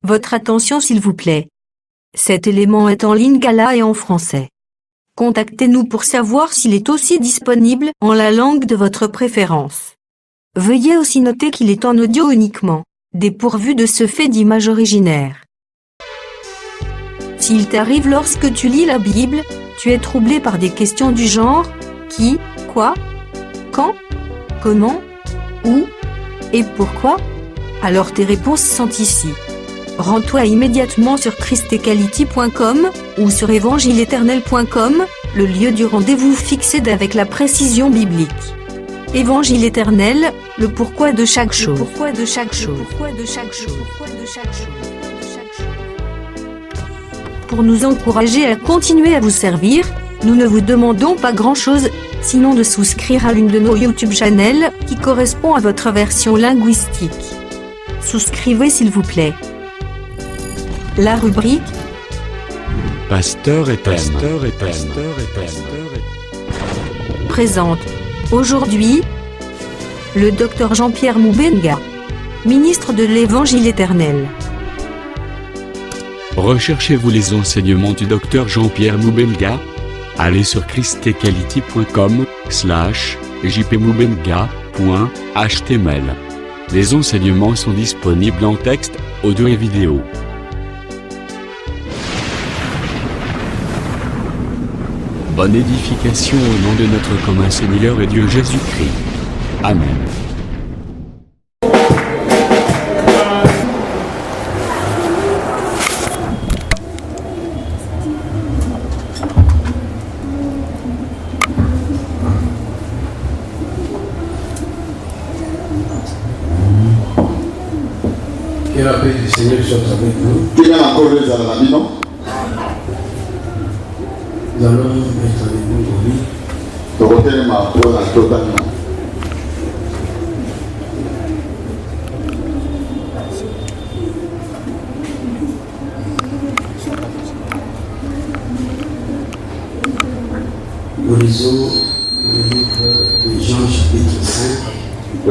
Votre attention s'il vous plaît. Cet élément est en lingala et en français. Contactez-nous pour savoir s'il est aussi disponible en la langue de votre préférence. Veuillez aussi noter qu'il est en audio uniquement, dépourvu de ce fait d'image originaire. S'il t'arrive lorsque tu lis la Bible, tu es troublé par des questions du genre « qui, quoi, quand, comment, où et pourquoi ?» Alors tes réponses sont ici. Rends-toi immédiatement sur christequality.com ou sur évangileéternel.com, le lieu du rendez-vous fixé avec la précision biblique. Évangile éternel, le pourquoi de chaque chose. Pour nous encourager à continuer à vous servir, nous ne vous demandons pas grand-chose, sinon de souscrire à l'une de nos YouTube channels qui correspond à votre version linguistique. Souscrivez s'il vous plaît. La rubrique Pasteur et thème. Présente aujourd'hui le Dr Jean-Pierre Moubenga, ministre de l'Évangile éternel. Recherchez-vous les enseignements du Dr Jean-Pierre Moubenga? Allez sur christequality.com/jpmoubenga.html. Les enseignements sont disponibles en texte, audio et vidéo. Bonne édification au nom de notre commun Seigneur et Dieu Jésus-Christ. Amen. Que la paix du Seigneur soit avec nous. Nous allons être avec nous aujourd'hui. Nous lisons le livre de Jean chapitre 5.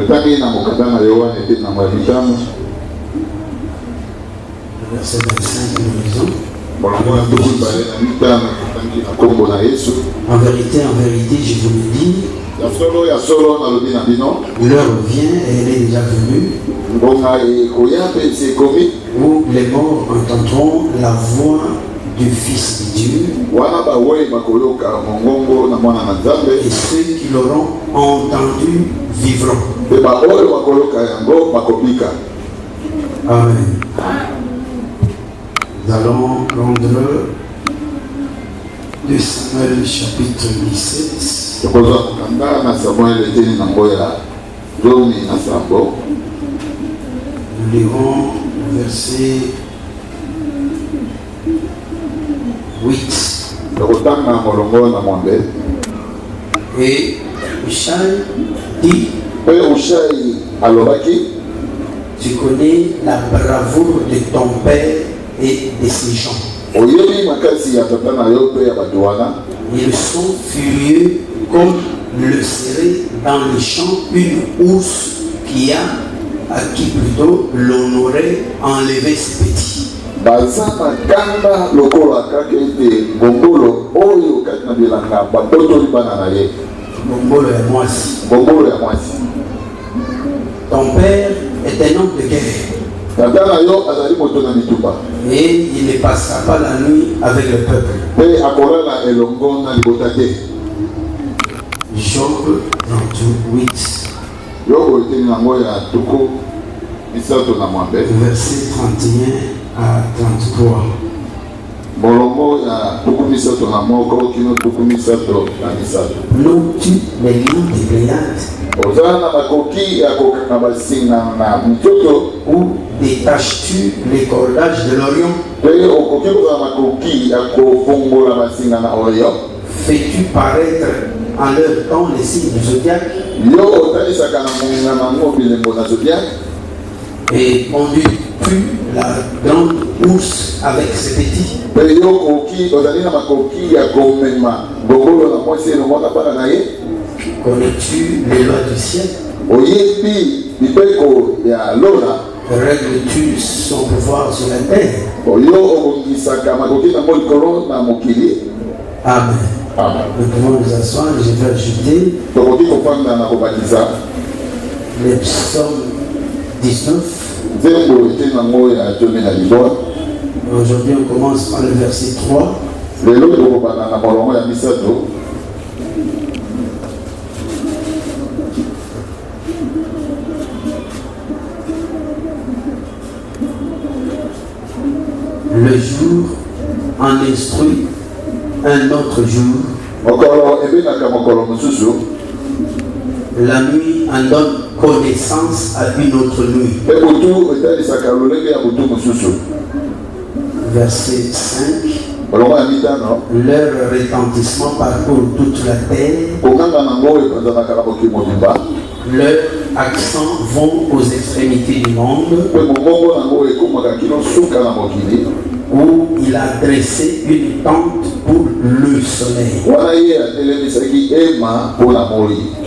Verset 25, nous lisons. En vérité, je vous le dis, l'heure vient et elle est déjà venue où les morts entendront la voix du Fils de Dieu et ceux qui l'auront entendu vivront. Amen. Nous allons prendre 2 Samuel chapitre 17. Nous lirons verset 8. Et Hushai dit, tu connais la bravoure de ton père et de ses gens. Ils sont furieux comme le serait dans les champs une ours qui plutôt l'honorait enlever ses petits. Bombolo est moisi. Ton père est un homme de guerre. Et il ne passera pas la nuit avec le peuple. Job 38. Verset 31 à 33. N'ont-tu les lions des Pléiades? Ou détaches-tu les cordages de l'Orient? Fais-tu paraître en leur temps les signes du zodiaque? Et conduis-tu la grande ours avec ses petits? Connais-tu les lois du ciel? règles-tu son pouvoir sur la terre? Amen. Nous pouvons nous asseoir, je vais ajouter les psaumes 19. Aujourd'hui, on commence par le verset 3. Le jour en instruit un autre jour. La nuit en donne connaissance à une autre nuit. Verset 5. Leur retentissement parcourt toute la terre. Leurs accents vont aux extrémités du monde. Où il a dressé une tente pour le soleil.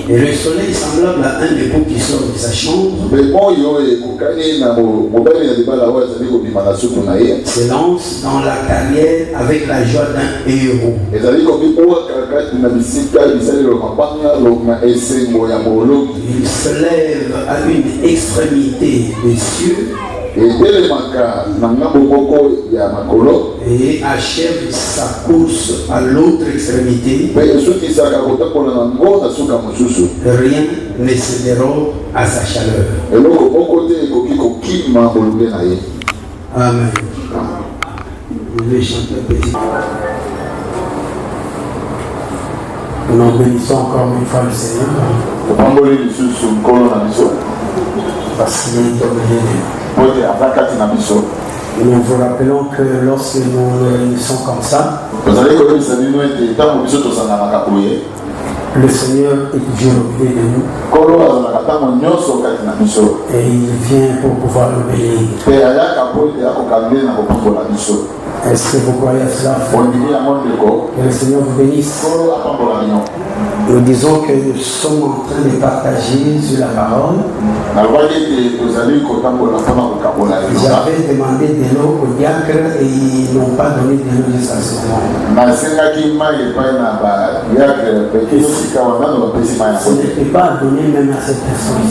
Et le soleil semblable à un époux qui sort de sa chambre se lance dans la carrière avec la joie d'un héros. Il se lève à une extrémité des cieux et achève sa course à l'autre extrémité. Rien ne se dérobe à sa chaleur. Amen. Je vais chanter un petit. Nous bénissons encore une fois le Seigneur. Parce qu'il est dominé. Nous vous rappelons que lorsque nous nous réunissons comme ça, le Seigneur est toujours au milieu de nous. Et il vient pour pouvoir nous bénir. Est-ce que vous croyez à cela? Que le Seigneur vous bénisse. Nous disons que nous sommes en train de partager sur la parole. J'avais demandé de l'eau au diacre et ils n'ont pas donné de l'eau jusqu'à ce moment. Ce n'était pas donné même à cette personne.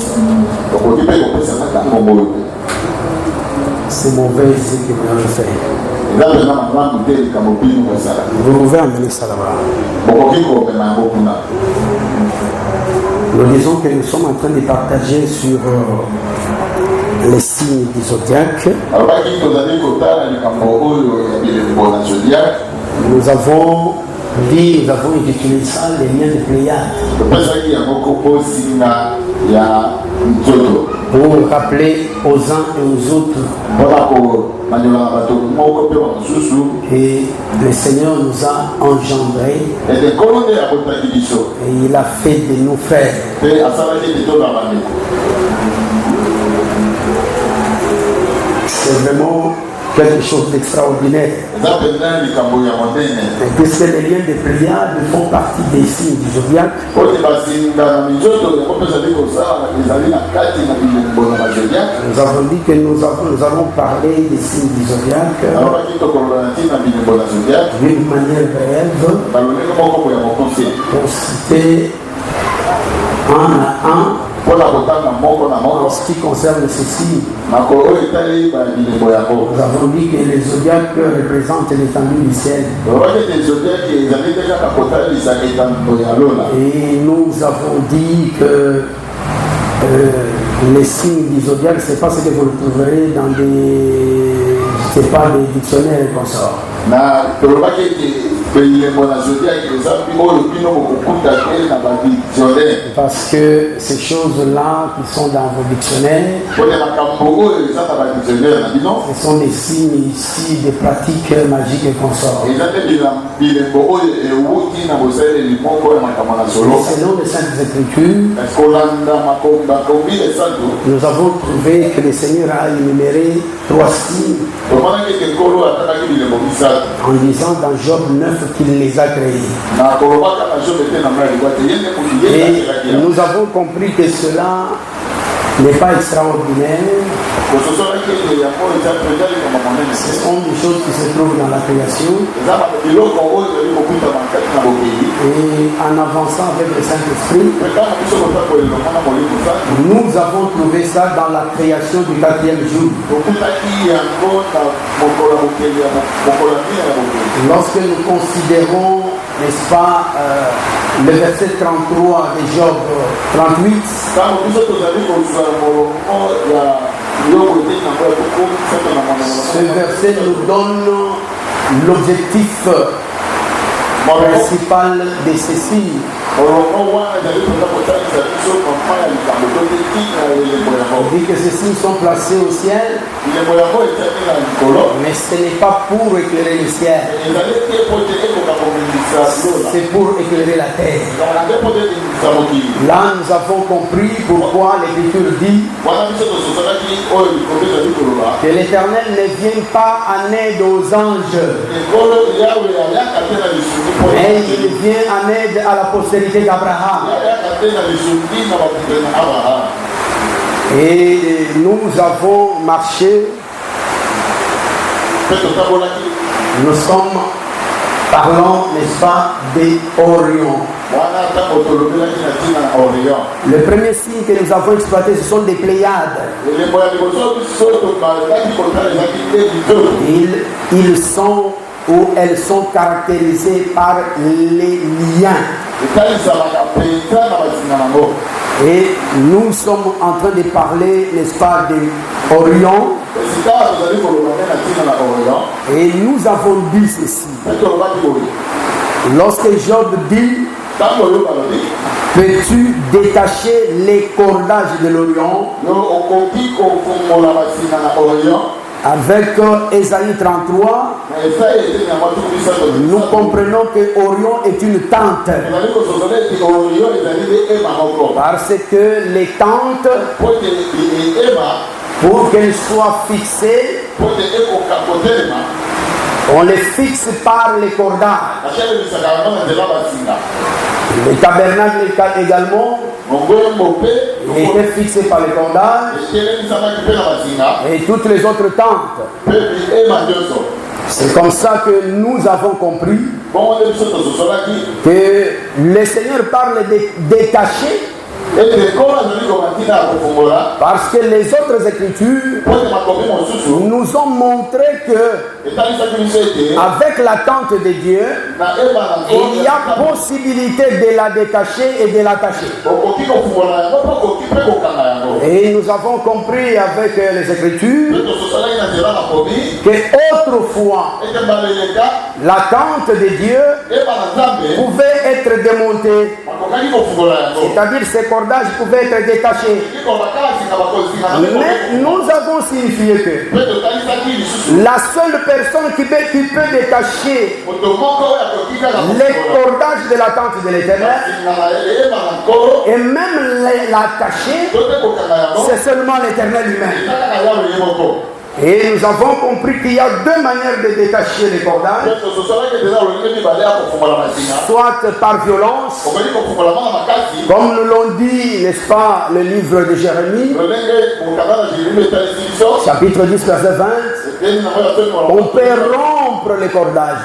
C'est mauvais ce que vous avez fait. Vous pouvez amener ça là-bas. Nous disons que nous sommes en train de partager sur les signes du zodiaque. Nous avons dit, nous avons intitulé ça les liens de Pléiade. Pour rappeler aux uns et aux autres et le Seigneur nous a engendrés et il a fait de nous frères. C'est vraiment quelque chose d'extraordinaire. Puisque les liens de Pléiade font partie des signes du zodiaque. Nous avons dit que nous allons parler des signes du zodiaque d'une manière brève pour citer un à un. En ce qui concerne ceci, nous avons dit que les zodiaques représentent l'étendue du ciel. Et nous avons dit que les signes du zodiaque, ce n'est pas ce que vous trouverez dans des dictionnaires et consorts. Parce que ces choses-là qui sont dans vos dictionnaires, ce sont des signes ici, des pratiques magiques et consorts. Et selon les Saintes Écritures, nous avons trouvé que le Seigneur a énuméré 3 signes en disant dans Job 9 qu'il les a créés. Et nous avons compris que cela n'est pas extraordinaire. Ce sont des choses qui se trouvent dans la création. Et en avançant avec le Saint-Esprit, nous avons trouvé ça dans la création du 4e jour. Lorsque nous considérons, n'est-ce pas, le verset 33 de Job 38, ce verset nous donne l'objectif principal de ceci. On dit que ces signes sont placés au ciel, mais ce n'est pas pour éclairer le ciel, c'est pour éclairer la terre. Là, nous avons compris pourquoi l'Écriture dit que l'Éternel ne vient pas en aide aux anges, mais il vient en aide à la postérité d'Abraham. Et nous avons marché, nous sommes parlant, n'est-ce pas, des Orion. Le premier signe que nous avons exploité, ce sont des Pléiades. Ils sont ou elles sont caractérisées par les liens. Et nous sommes en train de parler, n'est-ce pas, d'Orion. Et nous avons dit ceci. Lorsque Job dit, peux-tu détacher les cordages de l'Orion? Avec Ésaïe 33, nous comprenons que Orion est une tente. Parce que les tentes, pour qu'elles soient fixées, on les fixe par les cordages. Le tabernacle également était fixé par les cordages et toutes les autres tentes. C'est comme ça que nous avons compris que le Seigneur parle de détacher, parce que les autres écritures nous ont montré que avec l'attente de Dieu, il y a possibilité de la détacher et de l'attacher. Et nous avons compris avec les écritures que autrefois l'attente de Dieu pouvait être démontée, c'est-à-dire ces cordages pouvaient être détachés. Mais nous avons signifié que la seule personne qui peut détacher les cordages de la tente de l'Éternel et même l'attacher, c'est seulement l'Éternel lui-même. Et nous avons compris qu'il y a deux manières de détacher les cordages, soit par violence, comme nous l'ont dit, n'est-ce pas, le livre de Jérémie, chapitre 10, verset 20, on peut rompre les cordages.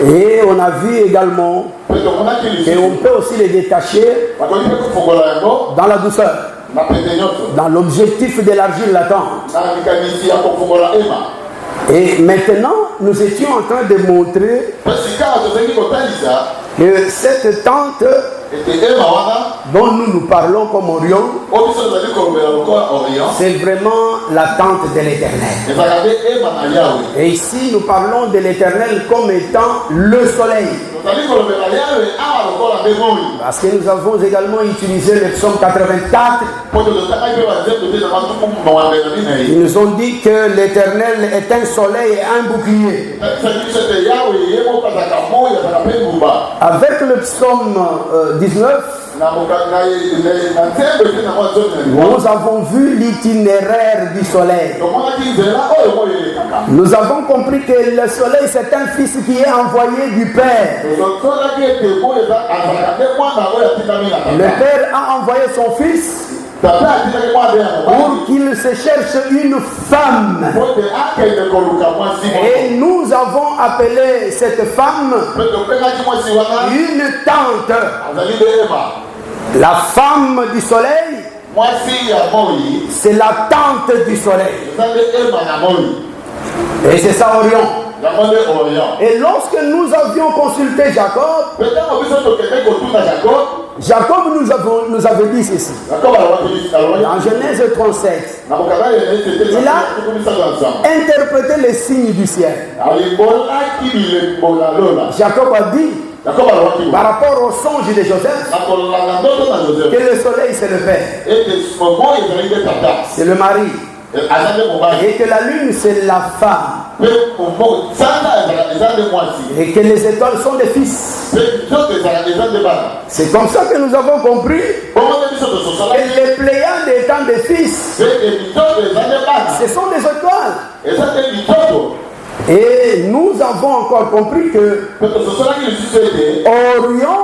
Et on a vu également qu'on peut aussi les détacher dans la douceur, dans l'objectif d'élargir la tente. Et maintenant, nous étions en train de montrer que cette tente dont nous parlons comme Orion, c'est vraiment la tente de l'Éternel. Et ici, nous parlons de l'Éternel comme étant le soleil. Parce que nous avons également utilisé le psaume 84. Ils nous ont dit que l'Éternel est un soleil et un bouclier. Avec le psaume 19, nous avons vu l'itinéraire du soleil. Nous avons compris que le soleil, c'est un fils qui est envoyé du Père. Le Père a envoyé son fils pour qu'il se cherche une femme. Et nous avons appelé cette femme une tante. La femme du soleil, c'est la tante du soleil. Et c'est ça Orion. Et lorsque nous avions consulté Jacob, Jacob nous avait dit ceci. En Genèse 37, il a interprété les signes du ciel. Jacob a dit, par rapport au songe de Joseph, que le soleil c'est le père, c'est le mari, et que la lune c'est la femme, et que les étoiles sont des fils. C'est comme ça que nous avons compris que les Pléiades étant des fils, ce sont des étoiles. Et nous avons encore compris que Orion,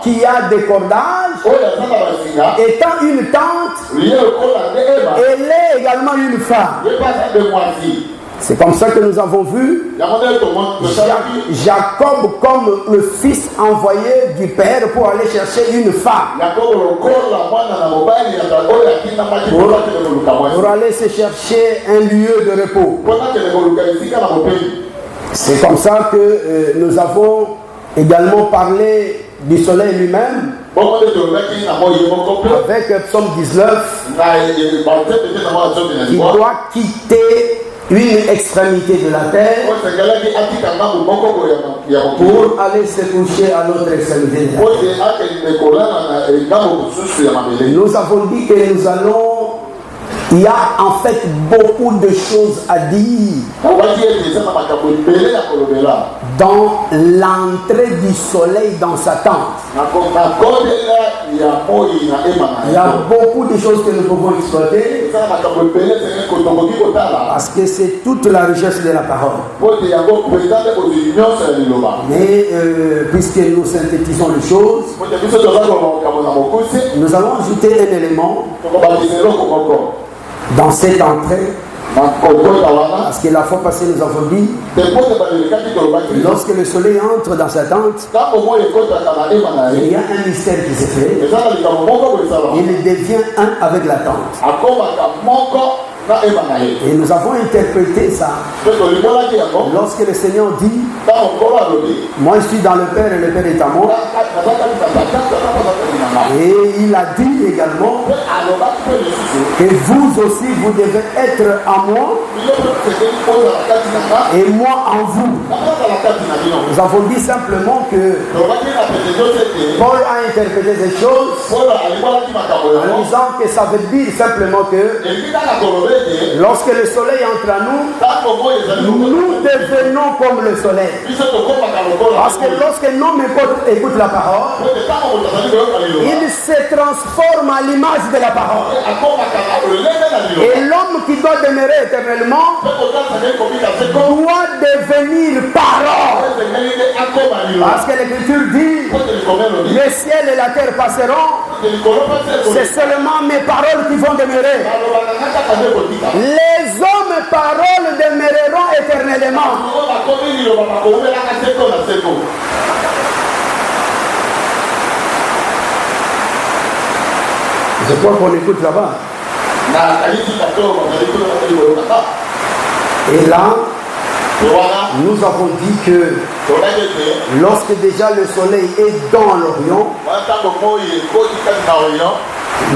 qui a des cordages, étant une tante, elle est également une femme. C'est comme ça que nous avons vu Jacob comme le fils envoyé du père pour aller chercher une femme. Pour aller se chercher un lieu de repos. C'est comme ça que nous avons également parlé du soleil lui-même. Avec Psaume 19, qui doit quitter une extrémité de la terre pour aller se coucher à l'autre extrémité de la terre. Nous avons dit que nous allons... Il y a en fait beaucoup de choses à dire dans l'entrée du soleil dans sa tente. Il y a beaucoup de choses que nous pouvons exploiter parce que c'est toute la richesse de la parole. Mais puisque nous synthétisons les choses, nous allons ajouter un élément dans cette entrée. Parce que la fois passée nous avons dit, lorsque le soleil entre dans sa tente, il y a un mystère qui se fait. Il devient un avec la tente. Et nous avons interprété ça lorsque le Seigneur dit, moi je suis dans le Père et le Père est à moi. Et il a dit également que vous aussi vous devez être à moi et moi en vous. Nous avons dit simplement que Paul a interprété des choses en disant que ça veut dire simplement que lorsque le soleil entre à nous, nous devenons comme le soleil. Parce que lorsque l'homme écoute la parole, il se transforme à l'image de la parole. Et l'homme qui doit demeurer éternellement doit devenir parole. Parce que l'Écriture dit, le ciel et la terre passeront, c'est seulement mes paroles qui vont demeurer. Les hommes paroles demeureront éternellement. Je crois qu'on écoute là-bas. Et là, nous avons dit que lorsque déjà le soleil est dans l'Orient,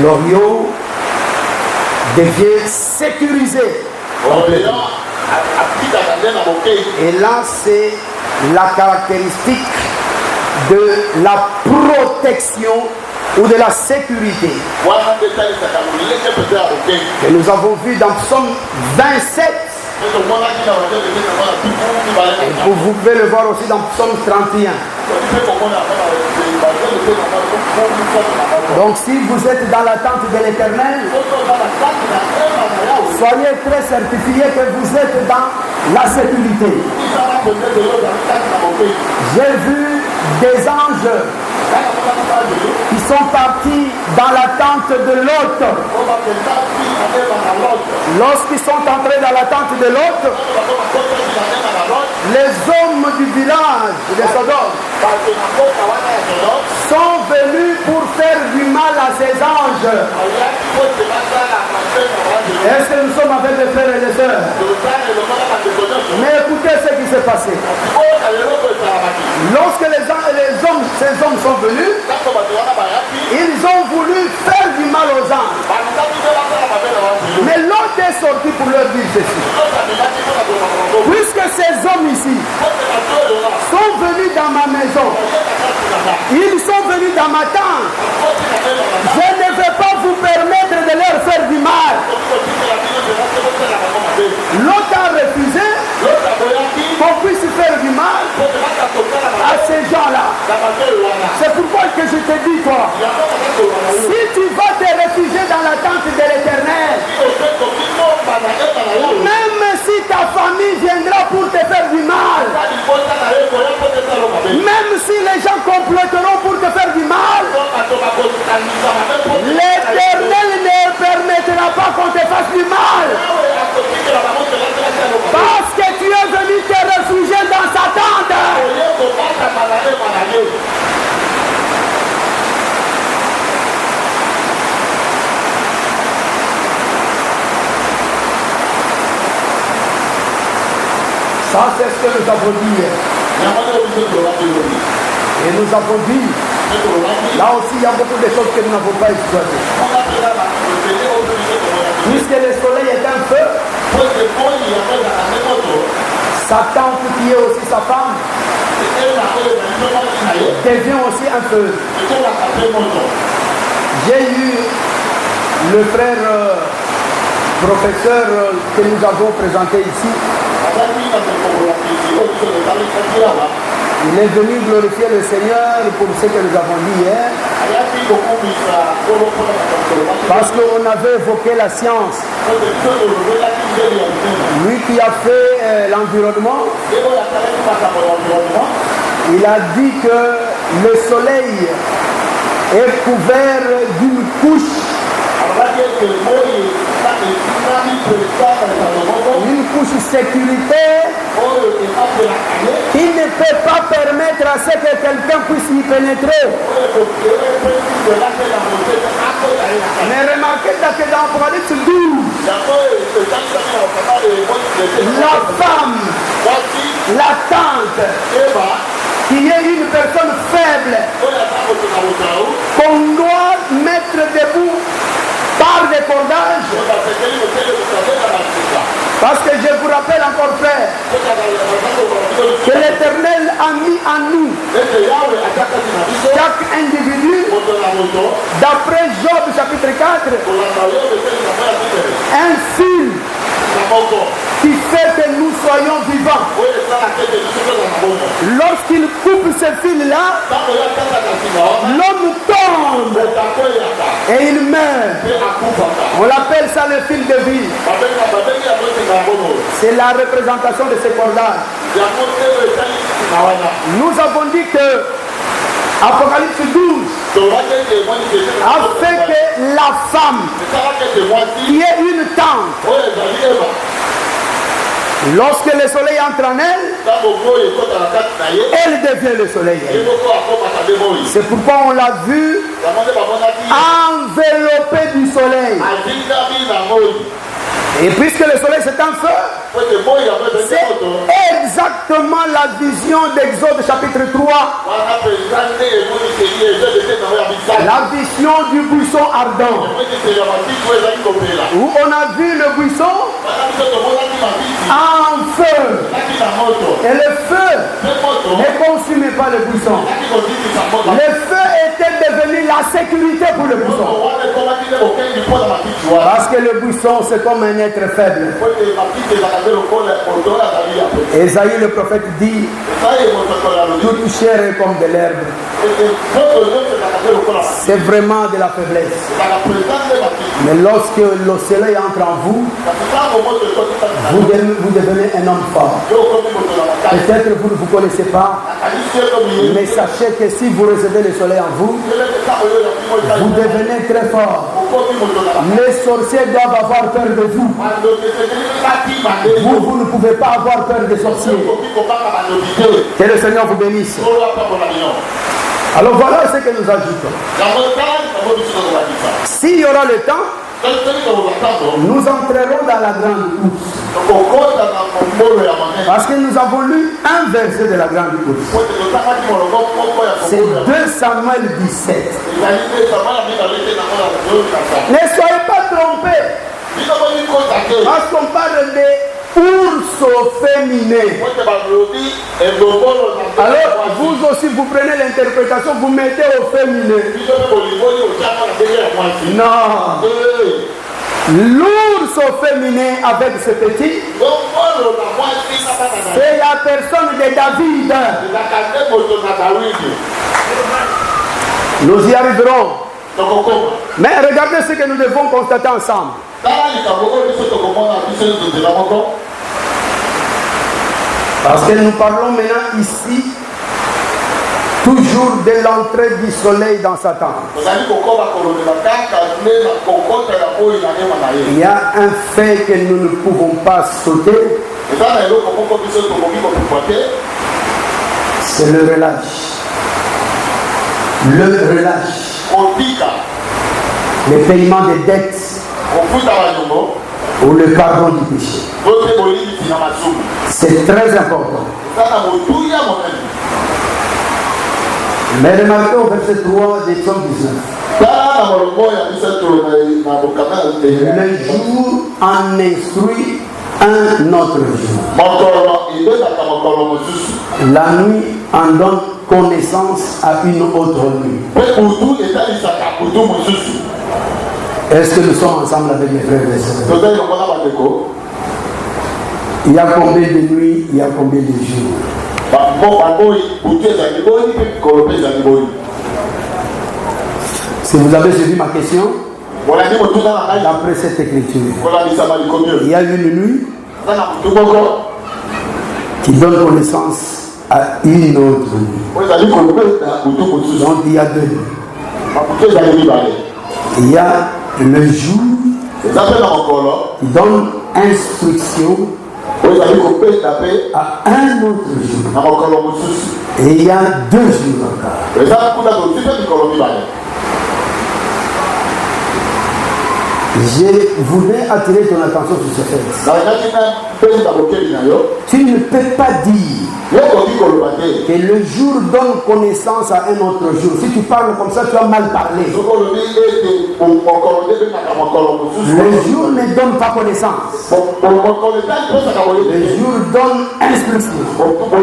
l'Orient devient sécurisé. Et là, c'est la caractéristique de la protection ou de la sécurité. Et nous avons vu dans Psaume 27. Et vous pouvez le voir aussi dans Psaume 31. Donc si vous êtes dans l'attente de l'Éternel, soyez très certifiés que vous êtes dans la sécurité. J'ai vu des anges Ils sont partis dans la tente de Lot. Lorsqu'ils sont entrés dans la tente de Lot, les hommes du village de Sodome sont venus pour faire du mal à ces anges. Est-ce que nous sommes avec les frères et les sœurs? Mais écoutez ce qui s'est passé. Lorsque ces hommes sont venus, ils ont voulu faire du mal aux anges. Mais l'autre est sorti pour leur dire ceci. Puisque ces hommes ici sont venus dans ma maison, ils sont venus dans ma tente, je ne vais pas vous permettre de leur faire du mal. L'autre a refusé qu'on puisse faire du mal à ces gens-là. C'est pourquoi que je te dis, toi, si tu vas te réfugier dans la tente de l'Éternel, même si ta famille viendra pour te faire du mal, même si les gens comploteront pour te faire du mal, l'Éternel ne permettra pas qu'on te fasse du mal. Parce que tu es venu te réfugier dans sa tente. Ça, c'est ce que nous avons dit hier. Et nous avons dit, là aussi, il y a beaucoup de choses que nous n'avons pas exploitées. Puisque le soleil est un feu, sa tante qui est aussi sa femme devient aussi un feu. J'ai eu le frère professeur que nous avons présenté ici. Il est venu glorifier le Seigneur pour ce que nous avons dit hier. Parce qu'on avait évoqué la science. Lui qui a fait l'environnement, il a dit que le soleil est couvert d'une couche. Une couche sécuritaire qui ne peut pas permettre à ce que quelqu'un puisse y pénétrer. Mais remarquez que dans Apocalypse 12, la femme, la tante, qui est une personne faible, qu'on doit mettre debout par des cordages. Parce que je vous rappelle encore, frère, que l'Éternel a mis en nous, chaque individu, d'après Job chapitre 4, un fil qui fait que nous soyons vivants. Lorsqu'il coupe ce fil-là, l'homme tombe et il meurt. On l'appelle ça le fil de vie. C'est la représentation de ce cordages. Nous avons dit que Apocalypse 12 a fait que la femme qui est une tante, lorsque le soleil entre en elle, elle devient le soleil. C'est pourquoi on l'a vu enveloppée du soleil. Et puisque le soleil c'est un feu, c'est exactement la vision d'Exode chapitre 3. La vision du buisson ardent. Où on a vu le buisson en feu. Et le feu ne consumait pas le buisson. Le feu était devenu la sécurité pour le buisson. Parce que le buisson c'est comme un être faible. Ésaïe le prophète dit, toute chair est comme de l'herbe. C'est vraiment de la faiblesse. Mais lorsque le soleil entre en vous, vous devenez un homme fort. Peut-être vous ne vous connaissez pas, Mais sachez que si vous recevez le soleil en vous, vous devenez très fort. Les sorciers doivent avoir peur de vous. Vous ne pouvez pas avoir peur des sorciers. Que le Seigneur vous bénisse. Alors voilà ce que nous ajoutons. S'il y aura le temps, nous entrerons dans la grande course. Parce que nous avons lu un verset de la grande course. C'est 2 Samuel 17. Ne soyez pas trompés. Parce qu'on parle des ours féminins. Alors vous aussi vous prenez l'interprétation, vous mettez au féminin. Non. L'ours au féminin avec ce petit, c'est la personne de David. Nous y arriverons. Mais regardez ce que nous devons constater ensemble. Parce que nous parlons maintenant ici toujours de l'entrée du soleil dans sa tente. Il y a un fait que nous ne pouvons pas sauter. C'est le relâche. Le relâche. Le paiement des dettes. Ou le pardon du péché. C'est très important. Mais remarquez au verset 3 des Psaumes 19. Le jour en instruit un autre jour. La nuit en donne connaissance à une autre nuit. Est-ce que nous sommes ensemble avec mes frères et sœurs? Il y a combien de nuits, il y a combien de jours? Si vous avez suivi ma question, d'après cette écriture, il y a une nuit qui donne connaissance à une autre nuit. Donc il y a 2 nuits. Il y a le jour qui donne instruction à un autre jour. Et il y a 2 jours encore. Je voulais attirer ton attention sur ce fait. Tu ne peux pas dire que le jour donne connaissance à un autre jour. Si tu parles comme ça, tu as mal parlé. Le jour ne donne pas connaissance. Le jour donne instruction.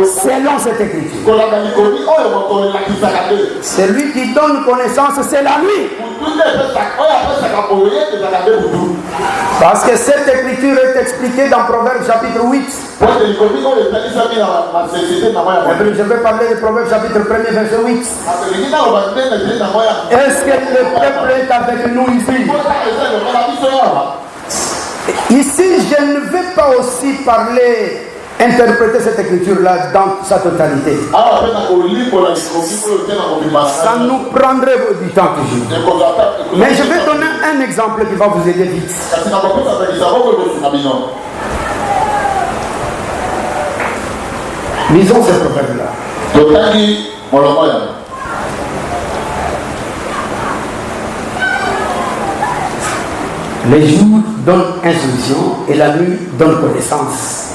Selon cette écriture. Celui qui donne connaissance, c'est la nuit. Parce que cette écriture est expliquée dans Proverbes chapitre 8. Je vais parler de Proverbes chapitre 1er verset 8. Est-ce que le peuple est avec nous ici? Ici, je ne vais pas aussi parler, interpréter cette écriture-là dans sa totalité. Ça nous prendrait du temps toujours. Mais je vais donner un exemple qui va vous aider vite. Lisons ce proverbe-là. Les jours donnent instruction et la nuit donne connaissance.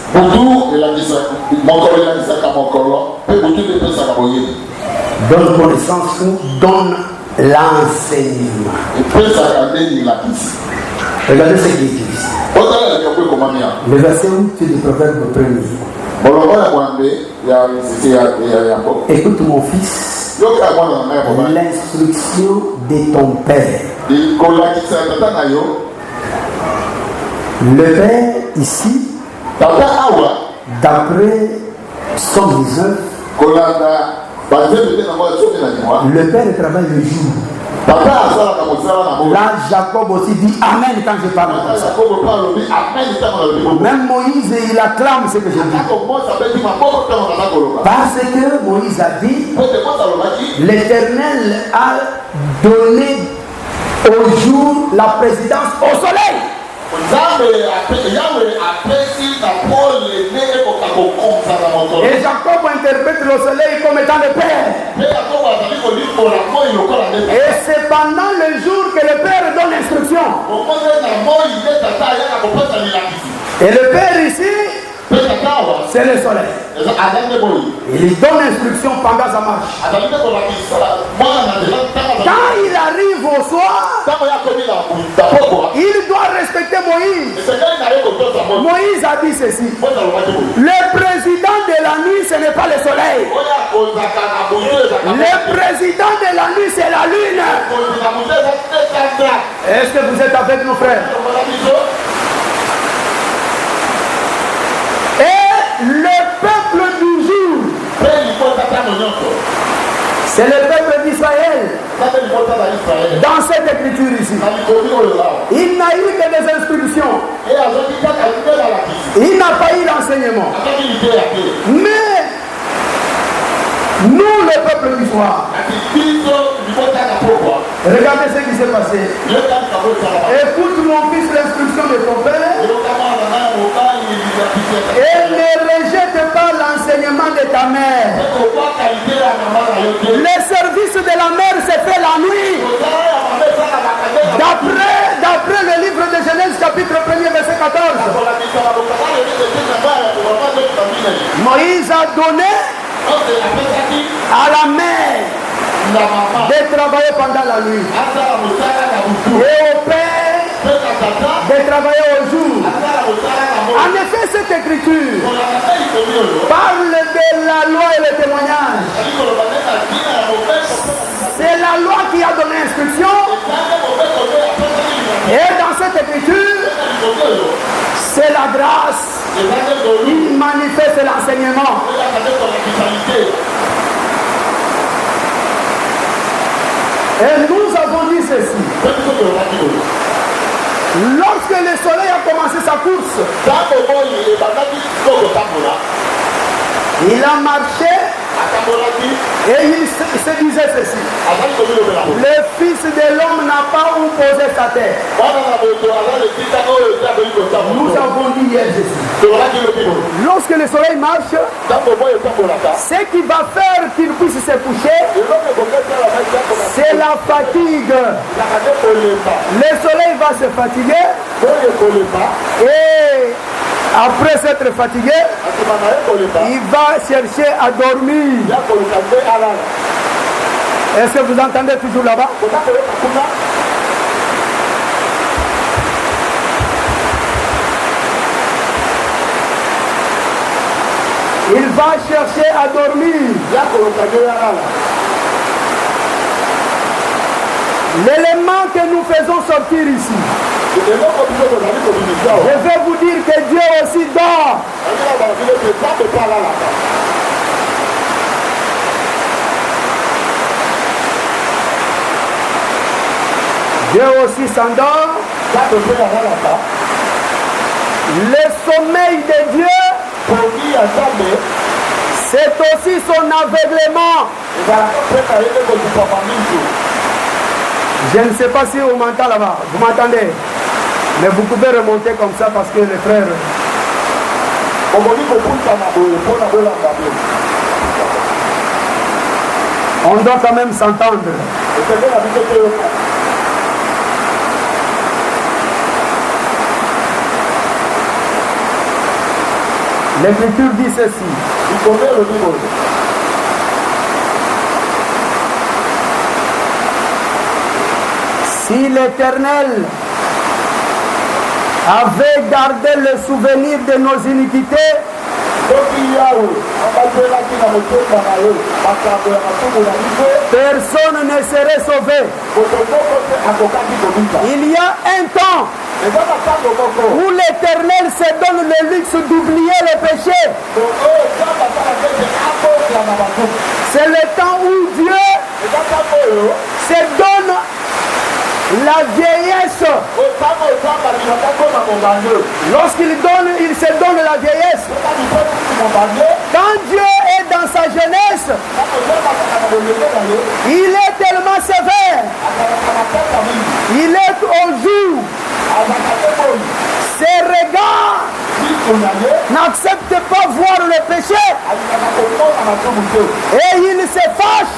Donne connaissance ou donne l'enseignement. Regardez ce qu'il dit ici. Le verset 8 du proverbe 1er. Écoute mon fils, l'instruction de ton père. Le père ici, d'après Psaume 19, le père travaille le jour Là, Jacob aussi dit Amen quand je parle comme ça. Même Moïse, il acclame ce que je dis. Parce que Moïse a dit, l'Éternel a donné au jour la présidence au soleil. Et Jacob interprète le soleil comme étant le Père. Et c'est pendant le jour que le Père donne l'instruction. Et le Père ici, c'est le soleil. Il donne l'instruction pendant sa marche. Quand il arrive au soir, il doit respecter Moïse. Moïse a dit ceci. Le président de la nuit, ce n'est pas le soleil. Le président de la nuit, c'est la lune. Est-ce que vous êtes avec nos frères? Et le peuple du jour, c'est le peuple d'Israël. Dans cette écriture ici, il n'a eu que des instructions. Il n'a pas eu l'enseignement. Mais nous, le peuple du soir, regardez ce qui s'est passé. Écoute mon fils l'instruction de ton père et ne rejette pas l'enseignement de ta mère. Le service de la mère se fait la nuit. D'après le livre de Genèse chapitre 1er verset 14. Moïse a donné à la mère de travailler pendant la nuit et au père de travailler au jour. En effet, cette écriture parle de la loi et le témoignage. C'est la loi qui a donné instruction. Et dans cette écriture, c'est la grâce. Il manifeste l'enseignement. Et nous avons dit ceci. Lorsque le soleil a commencé sa course, il a marché et il se disait ceci. Le Fils de l'homme n'a pas où poser sa tête. Nous avons dit hier ceci. Lorsque le soleil marche, ce qui va faire qu'il puisse se coucher, c'est la fatigue. Le soleil va se fatiguer et après s'être fatigué, il va chercher à dormir. Est-ce que vous entendez toujours là-bas? Il va chercher à dormir. L'élément que nous faisons sortir ici, je vais vous dire que Dieu aussi dort. Dieu aussi s'endort. Le sommeil de Dieu, c'est aussi son aveuglement. Je ne sais pas si vous m'entendez là-bas. Vous m'entendez? Mais vous pouvez remonter comme ça parce que les frères... On doit quand même s'entendre. L'Écriture dit ceci. Si l'Éternel avait gardé le souvenir de nos iniquités, personne ne serait sauvé. Il y a un temps où l'Éternel se donne le luxe d'oublier le péché. C'est le temps où Dieu se donne La vieillesse. Lorsqu'il donne, il se donne la vieillesse. Quand Dieu est dans sa jeunesse, il est tellement sévère. Il est au jour. Ses regards n'acceptent pas voir le péché. Et il se fâche.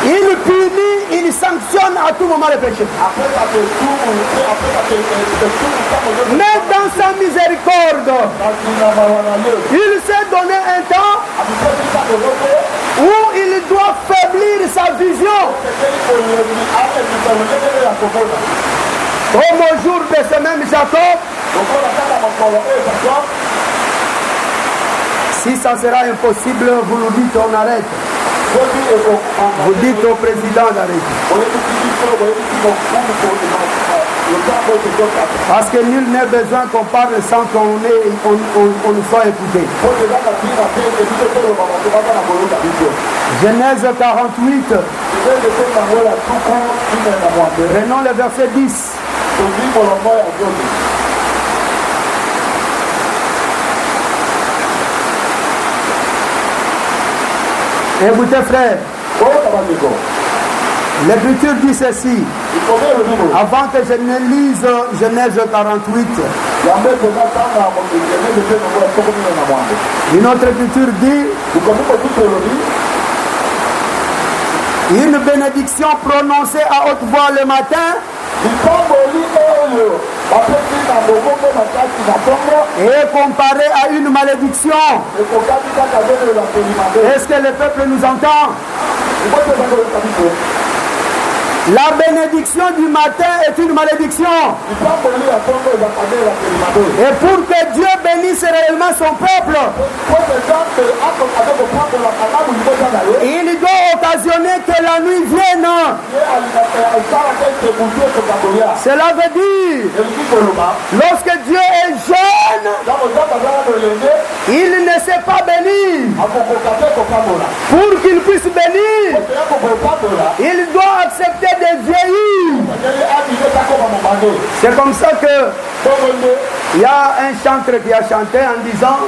Il punit, il sanctionne à tout moment le péché. Mais dans sa miséricorde, il s'est donné un temps où il doit faiblir sa vision. Comme au jour de ce même Jacob, si ça sera impossible, vous nous dites on arrête. Vous dites au président d'arrêter. Parce que nul n'est besoin qu'on parle sans qu'on nous soit écouté. Genèse 48. Prenons le verset 10. Écoutez frère, l'Écriture dit ceci, avant que je ne lise Genèse 48, une autre Écriture dit, une bénédiction prononcée à haute voix le matin et comparée à une malédiction. Est-ce que le peuple nous entend? La bénédiction du matin est une malédiction. Et pour que Dieu bénisse réellement son peuple, il doit occasionner que la nuit vienne. Cela veut dire, lorsque Dieu est jeune, il ne sait pas bénir. Pour qu'il puisse bénir, il doit accepter de vieillir. C'est comme ça que il y a un chanteur qui a chanté en disant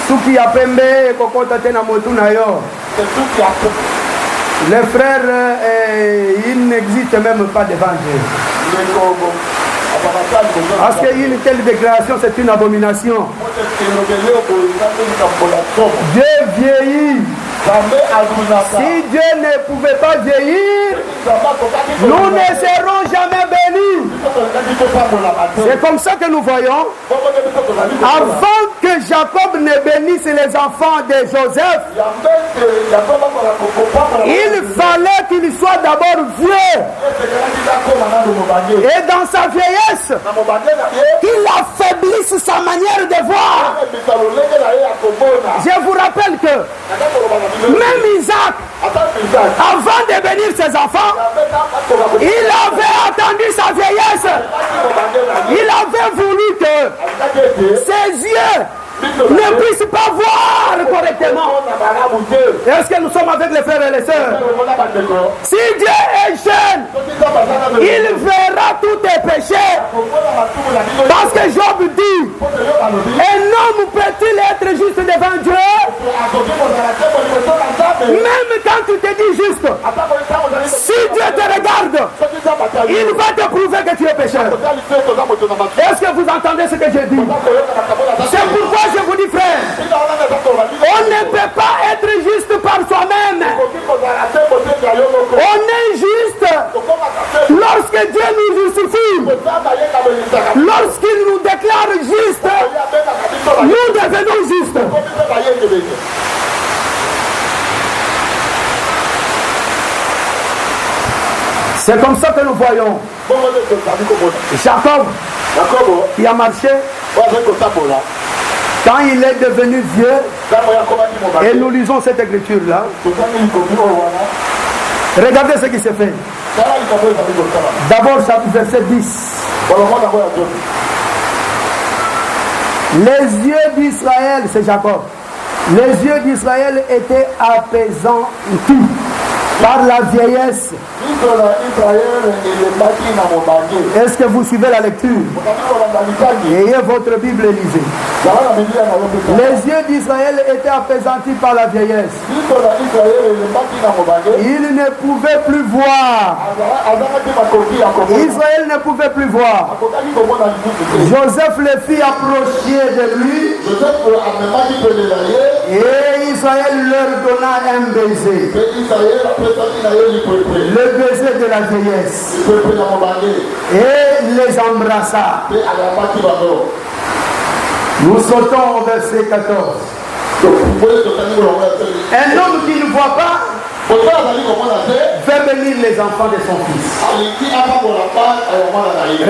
Suki apembe kokota tena motuna yo. Les frères, ils n'existent même pas devant Dieu. Parce qu'une telle déclaration, c'est une abomination. Dieu vieillit. Si Dieu ne pouvait pas vieillir, nous ne serons jamais bénis. C'est comme ça que nous voyons. Avant que Jacob ne bénisse les enfants de Joseph, il fallait qu'il soit d'abord vieux. Et dans sa vieillesse, qu'il affaiblisse sa manière de voir. Je vous rappelle que même Isaac, avant de bénir ses enfants, il avait attendu sa vieillesse. Il avait voulu que ses yeux ne puissent pas voir correctement. Est-ce que nous sommes avec les frères et les sœurs? Si Dieu est jeune, il verra tous tes péchés. Parce que Job dit, un homme peut-il être juste devant Dieu? Même quand tu te dis juste, si Dieu te regarde, il va te prouver que tu es pécheur. Est-ce que vous entendez ce que je dis? C'est pourquoi je vous dis, frère, on ne peut pas être juste par soi-même. On est juste lorsque Dieu nous justifie. Lorsqu'il nous déclare juste, nous devenons justes. C'est comme ça que nous voyons Jacob qui a marché. Quand il est devenu vieux, et nous lisons cette écriture-là, regardez ce qui s'est fait. D'abord, verset 10. Les yeux d'Israël, c'est Jacob, les yeux d'Israël étaient apaisants tout. par la vieillesse. Est-ce que vous suivez la lecture? Ayez votre Bible et lisez. Les yeux d'Israël étaient apaisantis par la vieillesse. Ils ne pouvaient plus voir. Israël ne pouvait plus voir. Joseph les fit approcher de lui. Et Israël leur donna un baiser. Le baiser de la vieillesse. Et les embrassa. Nous sautons au verset 14. Un homme qui ne voit pas fait bénir les enfants de son fils.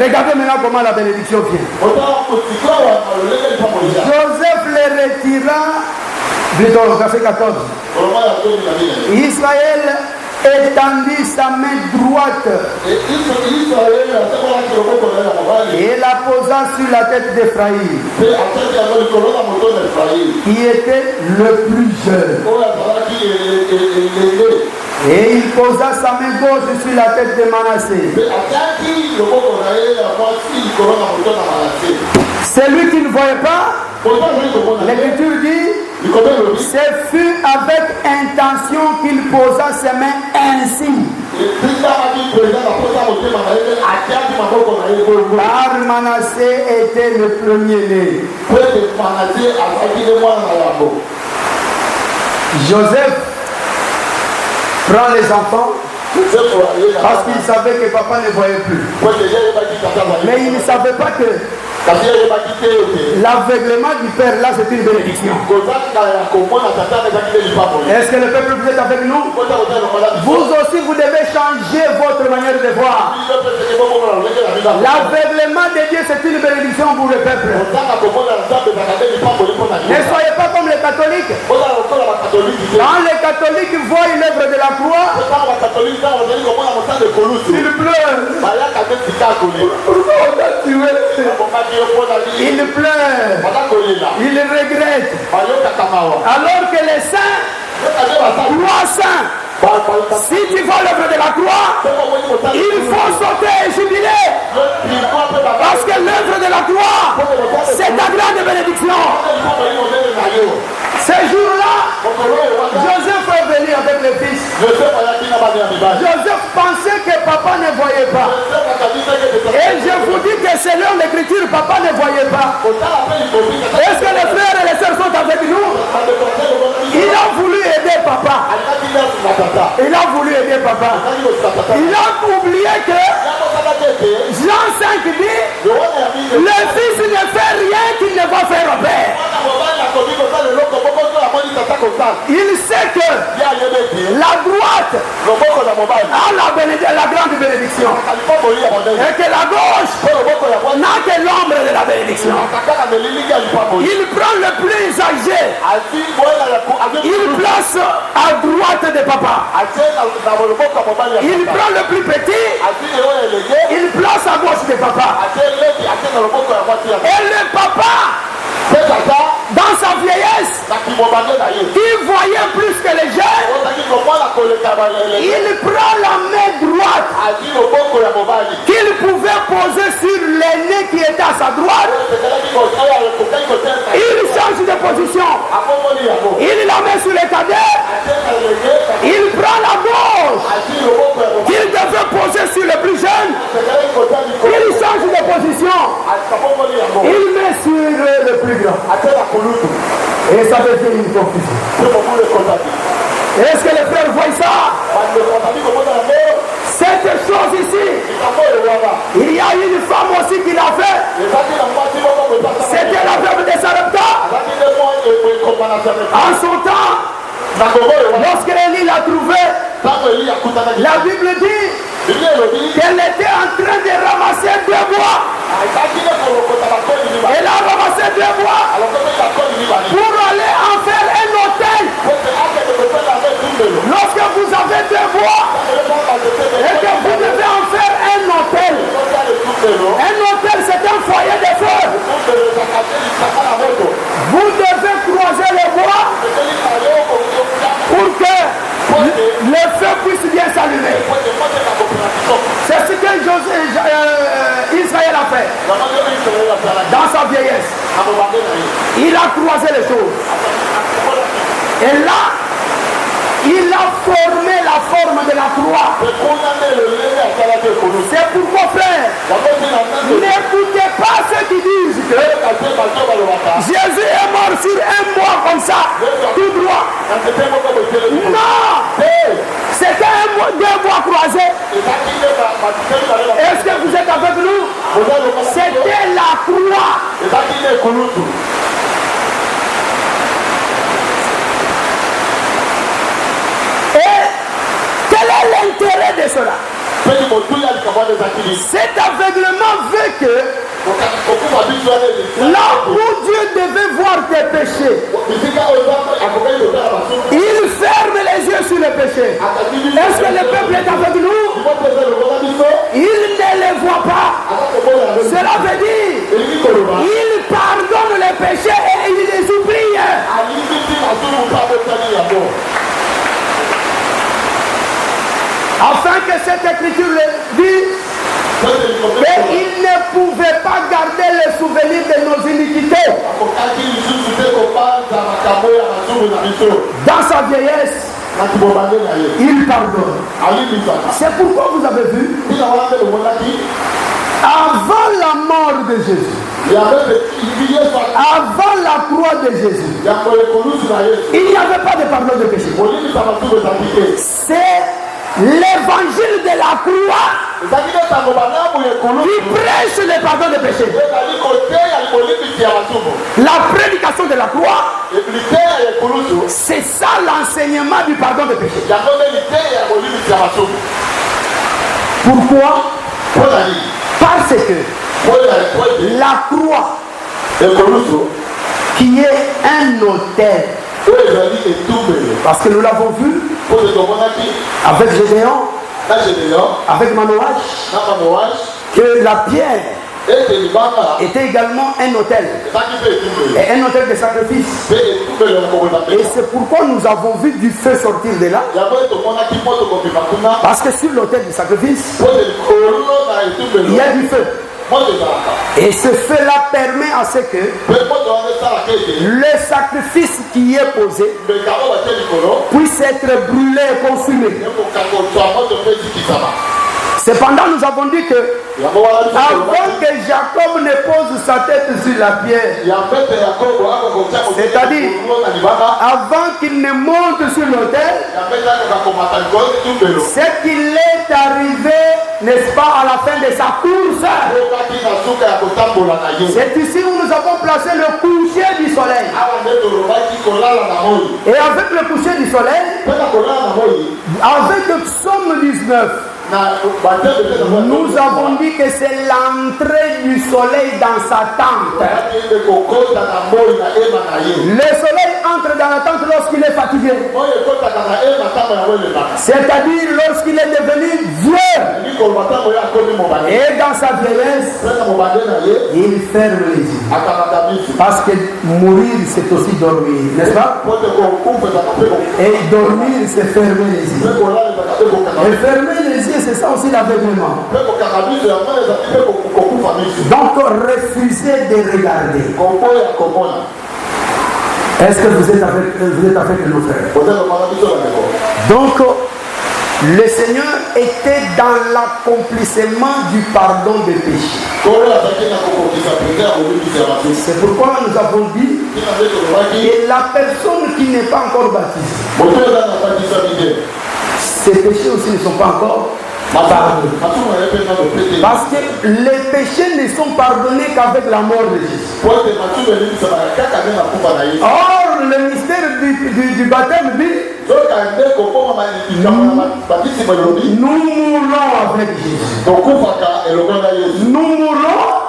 Regardez maintenant comment la bénédiction vient. Joseph les retira, plutôt verset 14. Israël étendit sa main droite et la posa sur la tête d'Ephraïm, qui était le plus jeune. Et il posa sa main gauche sur la tête de Manassé. Celui qui ne voyait pas, l'Écriture dit, ce fut avec intention qu'il posa ses mains ainsi. Car Manassé était le premier-né. Joseph prend les enfants parce qu'il savait que papa ne voyait plus. Mais il ne savait pas que l'aveuglement du père, là, c'est une bénédiction. Est-ce que le peuple, vous êtes avec nous? Vous aussi, vous devez changer votre manière de voir. L'aveuglement de Dieu, c'est une bénédiction pour le peuple. Ne soyez pas comme les catholiques. Quand les catholiques voient l'œuvre de la croix, ils pleurent. Pourquoi on a tué? Il pleure, il regrette. Alors que les saints, trois saints, si tu vois l'œuvre de la croix, il faut sauter et jubiler. Parce que l'œuvre de la croix, c'est ta grande bénédiction. Ces jours-là, Joseph est venu avec le fils. Joseph pensait que papa ne voyait pas. Et je vous dis que selon l'écriture, papa ne voyait pas. Est-ce que les frères et les sœurs sont avec nous? Il a voulu aider papa. Il a voulu aider papa. Il a oublié que Jean 5 dit, le fils ne fait rien qu'il ne va faire au père. Il sait que la droite a la grande bénédiction et que la gauche n'a que l'ombre de la bénédiction. Il prend le plus âgé, il place à droite de papa. Il prend le plus petit, il place à gauche de papa. Et le papa, dans sa vieillesse, qui voyait plus que les jeunes, il prend la main droite qu'il pouvait poser sur l'aîné qui était à sa droite. Il change de position. Il la met sur le cadet. Il prend la gauche qu'il devait poser sur le plus jeune. Il change de position. Il met sur le plus grand. Et ça devient une confusion. Est-ce que les frères voient ça? Cette chose ici, il y a une femme aussi qui l'a fait. C'était la veuve de Sarepta. En son temps, lorsque Élie l'a trouvé, la Bible dit qu'elle était en train de ramasser 2 bois. Elle a ramassé 2 bois pour aller en faire un hôtel. Lorsque vous avez 2 bois et que vous devez en faire un hôtel, c'est un foyer de feu. Vous devez croiser le bois pour que le feu puisse Il a croisé les choses. Et là, il a formé la forme de la croix. C'est pourquoi, frère, n'écoutez pas ceux qui disent que Jésus est mort sur un bois comme ça, tout droit. Non, c'était deux bois croisés. Est-ce que vous êtes avec nous? C'était la croix. Et quel est l'intérêt de cela? Cet aveuglement veut que là où Dieu devait voir tes péchés, il ferme les yeux sur les péchés. Est-ce que le peuple est avec nous? Il ne les voit pas. Cela veut dire il pardonne les péchés et il les oublie. Afin que cette écriture le dise qu'il ne pouvait pas garder le souvenir de nos iniquités. Dans sa vieillesse, il pardonne. C'est pourquoi vous avez vu, avant la mort de Jésus, avant la croix de Jésus, il n'y avait pas de pardon de péché. C'est l'évangile de la croix qui prêche le pardon de péché. La prédication de la croix, c'est ça l'enseignement du pardon de péché. Pourquoi? Parce que la croix, qui est un autel, parce que nous l'avons vu avec Gédéon, avec Manoach, que la pierre était également un autel, et un autel de sacrifice. Et c'est pourquoi nous avons vu du feu sortir de là, parce que sur l'autel du sacrifice, il y a du feu. Et ce feu-là permet à ce que le sacrifice qui est posé puisse être brûlé et consumé. Cependant, nous avons dit que avant que Jacob ne pose sa tête sur la pierre, c'est-à-dire avant qu'il ne monte sur l'autel, c'est qu'il est arrivé, n'est-ce pas, à la fin de sa course. C'est ici où nous avons placé le coucher du soleil. Et avec le coucher du soleil, avec le psaume 19, nous avons dit que c'est l'entrée du soleil dans sa tente. Le soleil entre dans la tente lorsqu'il est fatigué, c'est-à-dire lorsqu'il est devenu vieux. Et dans sa vieillesse, il ferme les yeux. Parce que mourir, c'est aussi dormir, n'est-ce pas? Et dormir, c'est fermer les yeux. Et fermer les yeux, c'est ça aussi l'aveuglement. Donc refusez de regarder. Est-ce que vous êtes avec nos frères? Donc le Seigneur était dans l'accomplissement du pardon des péchés. C'est pourquoi nous avons dit que la personne qui n'est pas encore baptisée, ses péchés aussi ne sont pas encore pardonnés. Parce que les péchés ne sont pardonnés qu'avec la mort de Jésus. Or, le mystère du baptême dit nous mourons avec Jésus. Nous mourons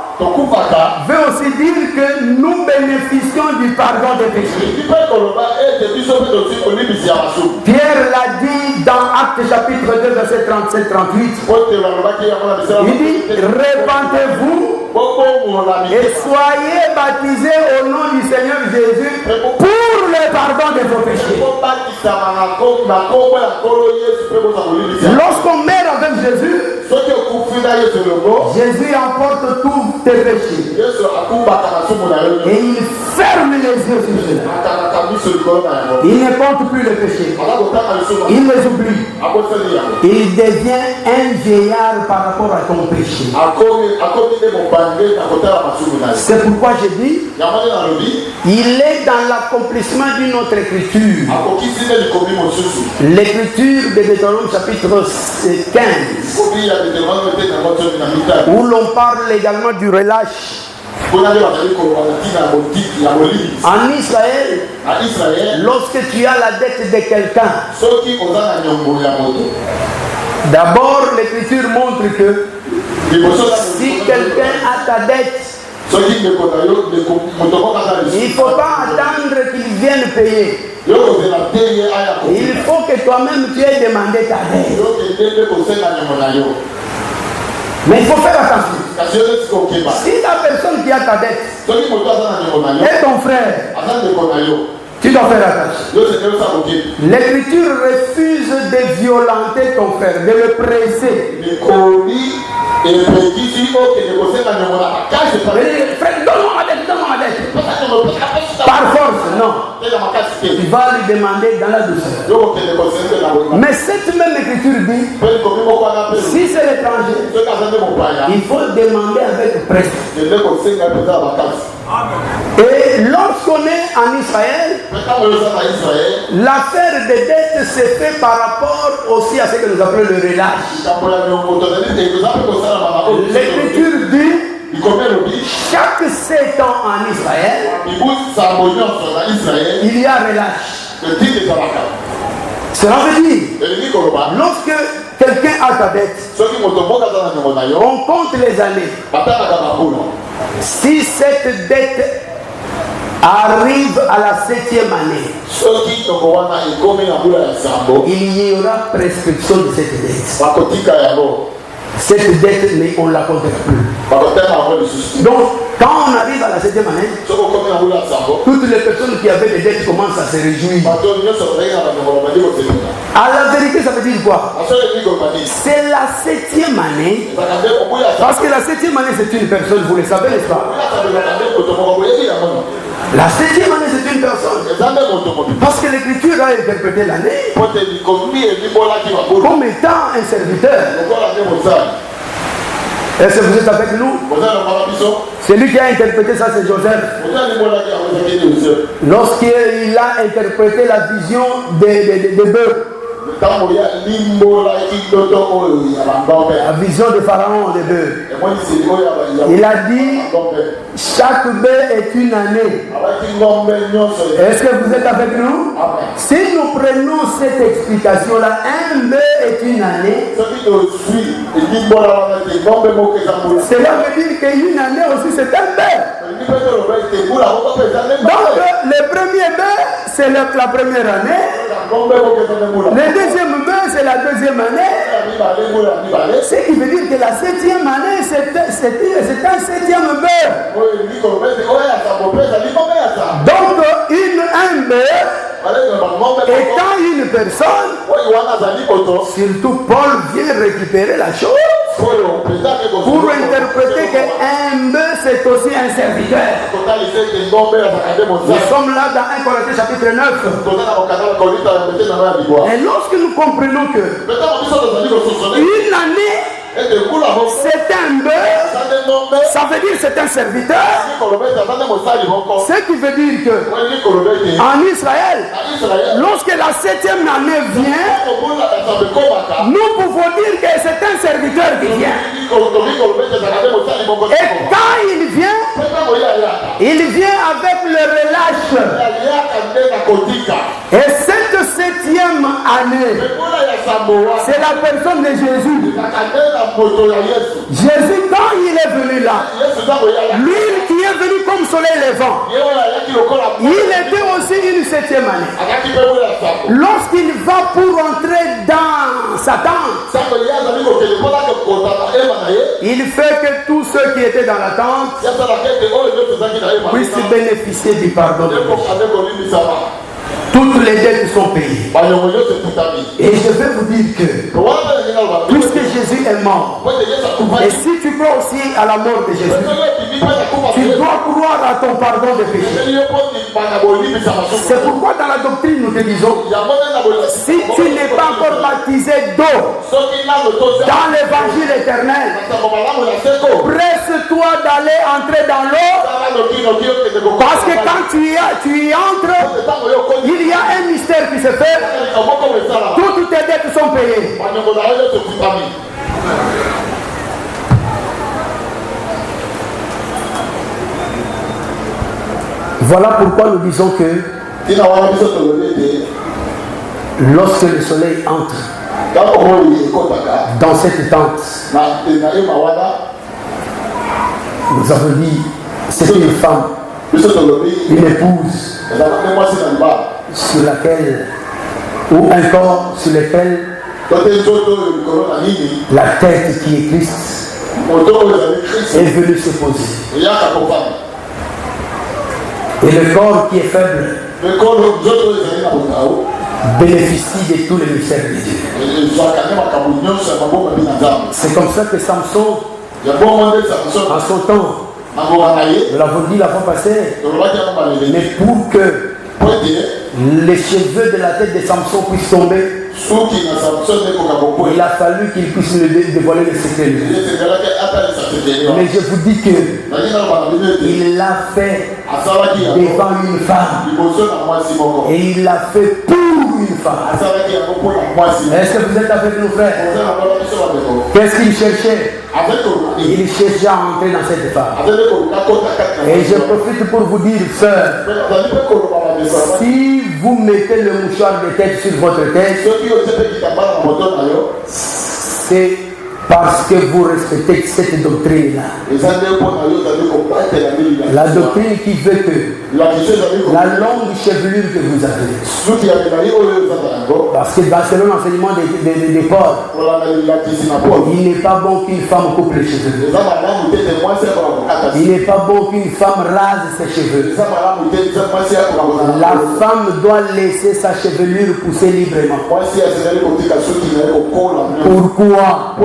veut aussi dire que nous bénéficions du pardon des péchés. Pierre l'a dit dans Actes chapitre 2 verset 37-38. Il dit répentez-vous et soyez baptisés au nom du Seigneur Jésus pour le pardon de vos péchés. Lorsqu'on meurt avec Jésus, Jésus emporte tous tes péchés et il ferme ferme les yeux sur cela. Il ne compte plus le péché. Il les oublie. Il devient un vieillard par rapport à ton péché. C'est pourquoi je dis, il est dans l'accomplissement d'une autre écriture. L'écriture de Deutéronome chapitre 15. Où l'on parle également du relâche. En Israël, lorsque tu as la dette de quelqu'un, d'abord l'écriture montre que si quelqu'un a ta dette, il ne faut pas attendre qu'il vienne payer. Il faut que toi-même tu aies demandé ta dette. Mais il faut faire attention. Si la personne qui a ta dette est ton frère, tu dois faire attention. L'écriture refuse de violenter ton frère, de le presser. Frère, donne-moi ma dette. Par force, non. Tu vas lui demander dans la douceur. Mais cette même écriture dit, si c'est l'étranger, il faut demander avec pression. Et lorsqu'on est en Israël, l'affaire des dettes se fait par rapport aussi à ce que nous appelons le relâche. L'écriture dit, chaque 7 ans en Israël, il y a relâche. Cela veut dire, lorsque quelqu'un a ta dette, on compte les années. Si cette dette arrive à la 7e année, il y aura prescription de cette dette. Cette dette, on ne la comptera plus. Donc, quand on arrive à la 7e année, toutes les personnes qui avaient des dettes commencent à se réjouir. À la vérité, ça veut dire quoi? C'est la 7e année. Parce que la 7e année, c'est une personne, vous le savez, n'est-ce pas? La 7e année, c'est une personne. Parce que l'écriture a interprété l'année comme étant un serviteur. Est-ce que vous êtes avec nous? Celui qui a interprété ça, c'est Joseph. Lorsqu'il a interprété la vision des bœufs, la vision de Pharaon des bœufs, il a dit chaque bœuf est une année. Est-ce que vous êtes avec nous? Si nous prenons cette explication là, un bœuf est une année, cela veut dire qu'une année aussi c'est un bœuf. Donc le premier bœuf c'est la première année, le deuxième bœuf c'est la deuxième année, ce qui veut dire que la 7e année c'est un 7e bœuf. Donc un bœuf étant une personne, surtout Paul vient récupérer la chose pour interpréter qu'un bœuf c'est aussi un serviteur. Nous sommes là dans 1 Corinthiens chapitre 9. Et lorsque nous comprenons que une année c'est un bœuf, ça veut dire c'est un serviteur. Ce qui veut dire que en Israël, lorsque la 7e année vient, nous pouvons dire que c'est un serviteur qui vient. Et quand il vient avec le relâche. Et cette 7e année, c'est la personne de Jésus. Jésus, quand il est venu là, lui qui est venu comme soleil levant, il était aussi une 7e année. Lorsqu'il va pour entrer dans sa tente, il fait que tous ceux qui étaient dans la tente puissent bénéficier du pardon de Dieu. toutes les dettes sont payées. Et je vais vous dire que, puisque Jésus est mort, et si tu crois aussi à la mort de Jésus, tu dois croire à ton pardon de péché. C'est pourquoi dans la doctrine nous te disons, si tu n'es pas encore baptisé d'eau dans l'évangile éternel, presse-toi d'aller entrer dans l'eau, parce que quand tu y entres, il y a un mystère qui se fait. Toutes tes dettes sont payées. Voilà pourquoi nous disons que lorsque le soleil entre dans cette tente, nous avons dit c'est une femme, une épouse sur laquelle, ou un corps sur lequel la tête qui est Christ est venue se poser. Et le corps qui est faible bénéficie de tous les mystères de Dieu. C'est comme ça que Samson, en son temps, nous l'avons dit la fois passée, mais pour que les cheveux de la tête de Samson puissent tomber, il a fallu qu'il puisse dévoiler le secret. Mais je vous dis que il l'a fait devant une femme et il l'a fait pour une femme. Est-ce que vous êtes avec nous, frères? Qu'est-ce qu'il cherchait? Il cherchait à entrer dans cette femme. Et je profite pour vous dire, sœur, si vous mettez le mouchoir de tête sur votre tête, c'est parce que vous respectez cette doctrine-là. La doctrine qui veut que la longue chevelure que vous avez, parce que dans selon l'enseignement des Paul, il n'est pas bon qu'une femme coupe les cheveux. Il n'est pas bon qu'une femme rase ses cheveux. La femme doit laisser sa chevelure pousser librement. Pourquoi?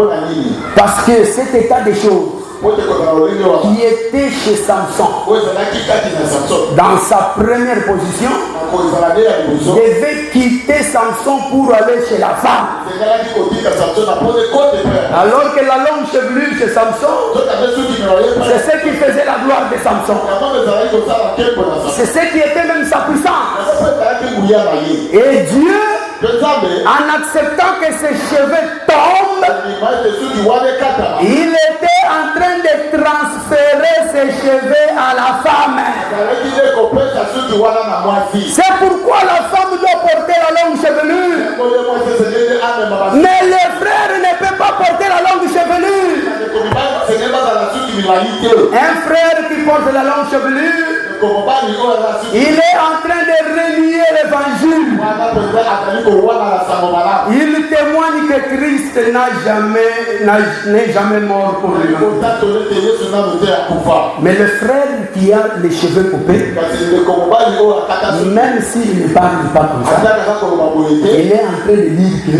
Parce que cet état des choses qui était chez Samson dans sa première position devait quitter Samson pour aller chez la femme. Alors que la longue chevelure chez Samson, c'est ce qui faisait la gloire de Samson. C'est ce qui était même sa puissance. Et Dieu, en acceptant que ses cheveux tombent, il était en train de transférer ses cheveux à la femme. C'est pourquoi la femme doit porter la longue chevelure. Mais les frères ne peuvent pas porter la longue chevelure. Un frère qui porte la longue chevelure, il est en train de renier l'évangile. Il témoigne que Christ n'est jamais mort pour lui. Mais le frère qui a les cheveux coupés, même s'il ne parle pas comme ça, il est en train de dire que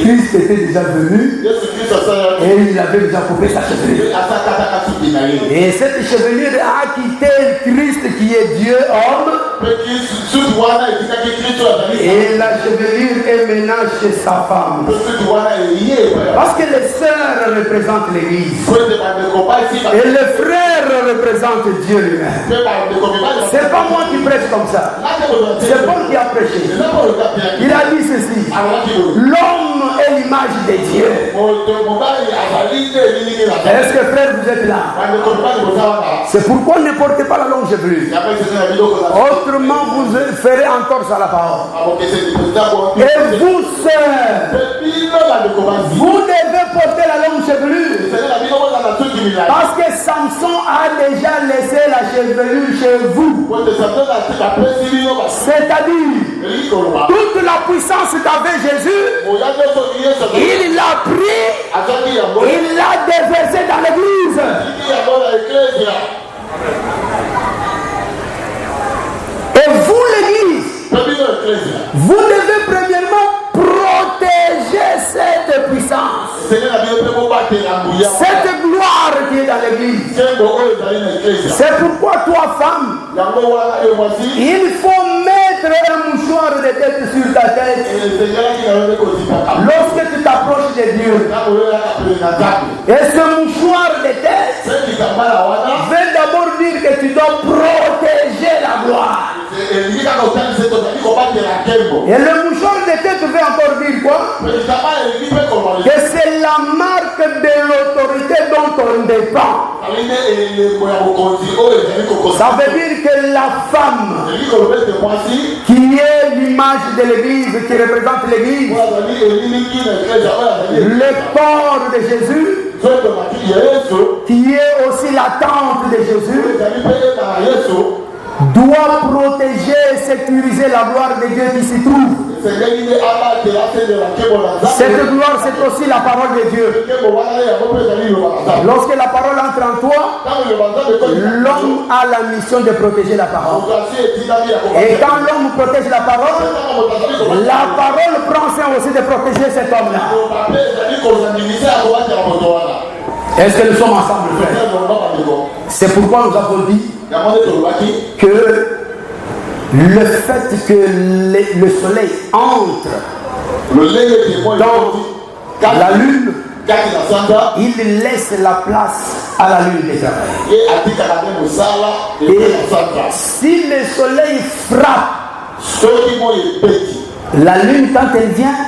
Christ était déjà venu et il avait déjà coupé sa chevelure. Et cette chevelure a quitté Christ qui est Dieu homme. Et la chevelure est maintenant chez sa femme. Parce que les sœurs représentent l'Église. Et les frères représentent Dieu lui-même. C'est pas moi qui prêche comme ça. C'est Paul qui a prêché. Il a dit ceci: l'homme est l'image de Dieu. Est-ce que frère vous êtes là? C'est pourquoi ne portez pas la longue chevelure. Autrement vous ferez entorse à la parole. Et vous sœurs, vous devez porter la longue chevelure. Parce que Samson a déjà laissé la chevelure chez vous. C'est-à-dire, toute la puissance qu'avait Jésus, il l'a pris, il l'a déversé dans l'église. Et vous, l'église, Vous devez premièrement protéger cette puissance, cette gloire qui est dans l'église. C'est pourquoi toi, femme, il faut mettre un mouchoir de tête sur ta tête lorsque tu t'approches de Dieu. Et ce mouchoir de tête veut d'abord dire que tu dois protéger la gloire. Et le mouchoir de tête veut encore dire quoi? Que c'est la marque de l'autorité dont on dépend. Ça veut dire que la femme qui est l'image de l'église, qui représente l'église, le corps de Jésus, qui est aussi la tente de Jésus, doit protéger et sécuriser la gloire de Dieu qui s'y trouve. Cette gloire, c'est aussi la parole de Dieu. Lorsque la parole entre en toi, l'homme a la mission de protéger la parole. Et quand l'homme protège la parole prend soin aussi de protéger cet homme-là. Est-ce que nous sommes ensemble, frères? C'est pourquoi nous avons dit que le fait que le soleil entre dans la lune, il laisse la place à la lune d'éternel. Et si le soleil frappe la lune quand elle vient,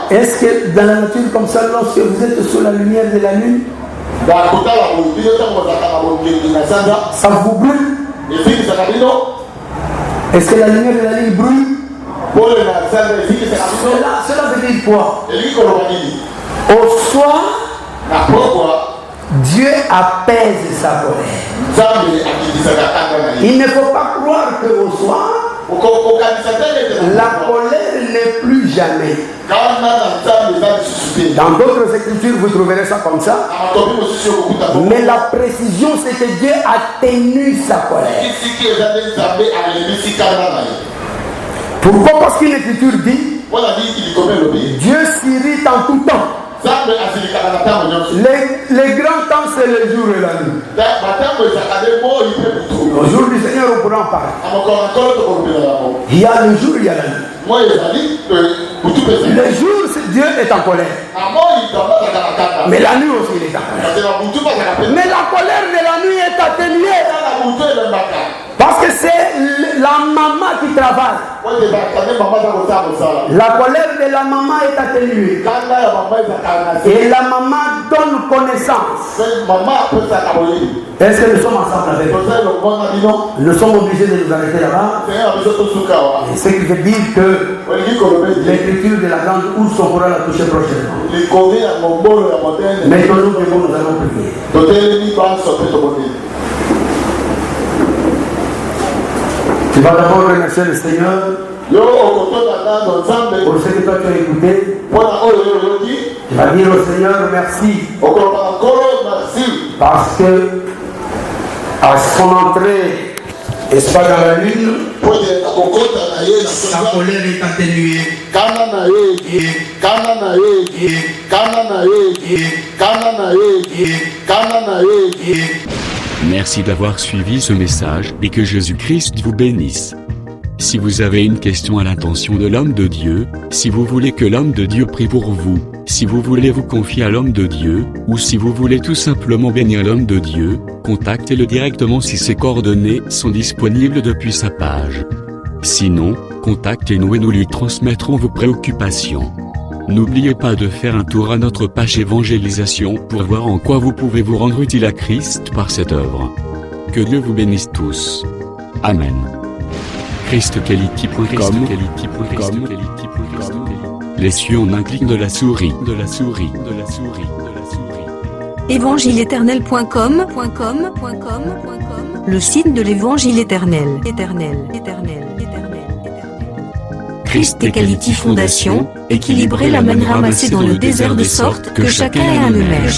est-ce que dans la nature comme ça, lorsque vous êtes sous la lumière de la lune, ça vous brûle? Est-ce que la lumière de la lune brûle? Cela veut dire quoi? Au soir, Dieu apaise sa colère. Il ne faut pas croire qu'au soir, la colère n'est plus jamais. Dans d'autres écritures, vous trouverez ça comme ça. Mais la précision, c'est que Dieu atténue sa colère. Pourquoi? Parce qu'une écriture dit Dieu s'irrite en tout temps. Les grands temps, c'est le jour et la nuit. Au jour du Seigneur, on pourra en parler. Il y a le jour, il y a la nuit. Le jour, Dieu est en colère. Mais la nuit aussi, il est en colère. Mais la colère de la nuit est atténuée. Parce que c'est la maman qui travaille. La colère de la maman est atténuée. Et la maman donne connaissance. Est-ce que nous sommes ensemble avec vous? Nous sommes obligés de nous arrêter là-bas. Et ce qui veut dire que l'écriture de la grande ours, on pourra la toucher prochainement. Maintenant, nous allons prier. Tu vas d'abord remercier le Seigneur pour ce que toi tu as écouté. Tu vas dire au Seigneur merci. Parce que à son entrée, n'est-ce pas, dans la lune, sa colère est atténuée. Merci d'avoir suivi ce message et que Jésus-Christ vous bénisse. Si vous avez une question à l'intention de l'homme de Dieu, si vous voulez que l'homme de Dieu prie pour vous, si vous voulez vous confier à l'homme de Dieu, ou si vous voulez tout simplement bénir l'homme de Dieu, contactez-le directement si ses coordonnées sont disponibles depuis sa page. Sinon, contactez-nous et nous lui transmettrons vos préoccupations. N'oubliez pas de faire un tour à notre page évangélisation pour voir en quoi vous pouvez vous rendre utile à Christ par cette œuvre. Que Dieu vous bénisse tous. Amen. ChristQuality.com. Les cieux en un clic de la souris. Évangile-éternel.com, le site de l'évangile éternel. Christ et Quality Fondation, équilibrer la manne ramassée dans le désert de sorte que chacun ait un numère.